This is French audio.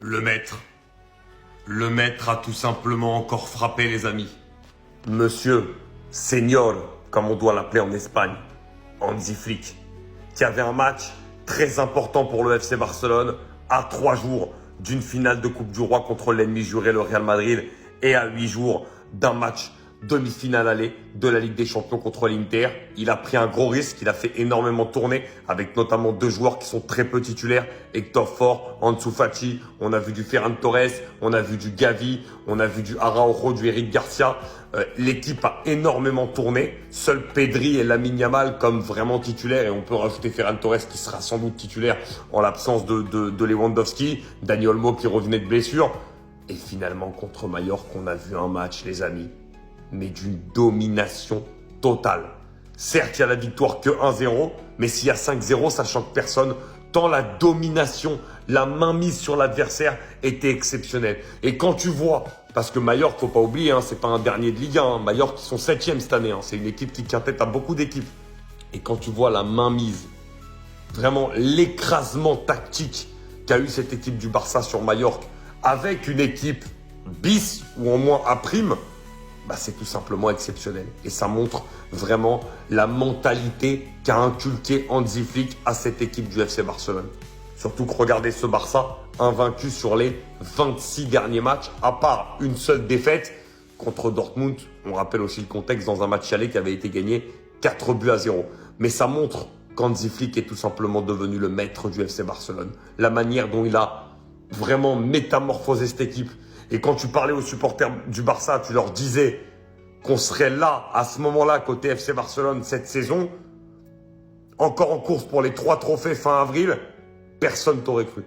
Le maître. Le maître a tout simplement encore frappé, les amis. Monsieur, Senior, comme on doit l'appeler en Espagne, Hansi Flick, qui avait un match très important pour le FC Barcelone à 3 jours d'une finale de Coupe du Roi contre l'ennemi juré, le Real Madrid, et à 8 jours d'un match demi-finale aller de la Ligue des Champions contre l'Inter. Il a pris un gros risque, il a fait énormément tourner avec notamment 2 joueurs qui sont très peu titulaires, Hector Fort, Ansu Fati, on a vu du Ferran Torres, on a vu du Gavi, on a vu du Araujo, du Eric Garcia. L'équipe a énormément tourné, seul Pedri et Lamine Yamal comme vraiment titulaires, et on peut rajouter Ferran Torres qui sera sans doute titulaire en l'absence de Lewandowski, Dani Olmo qui revenait de blessure. Et finalement contre Mallorca, on a vu un match, les amis, mais d'une domination totale. Certes, il y a la victoire que 1-0, mais s'il y a 5-0, ça choque personne, tant la domination, la mainmise sur l'adversaire était exceptionnelle. Et quand tu vois, parce que Mallorca, faut pas oublier, hein, c'est pas un dernier de Ligue 1, hein, Mallorca, ils sont 7e cette année, hein, c'est une équipe qui tient tête à beaucoup d'équipes. Et quand tu vois la mainmise, vraiment l'écrasement tactique qu'a eu cette équipe du Barça sur Mallorca, avec une équipe bis ou au moins à prime, bah c'est tout simplement exceptionnel. Et ça montre vraiment la mentalité qu'a inculqué Hansi Flick à cette équipe du FC Barcelone. Surtout que regardez ce Barça, invaincu sur les 26 derniers matchs, à part une seule défaite contre Dortmund. On rappelle aussi le contexte dans un match aller qui avait été gagné 4-0. Mais ça montre qu'Hansi Flick est tout simplement devenu le maître du FC Barcelone. La manière dont il a vraiment métamorphosé cette équipe. Et quand tu parlais aux supporters du Barça, tu leur disais qu'on serait là, à ce moment-là, côté FC Barcelone cette saison, encore en course pour les 3 trophées fin avril, personne t'aurait cru.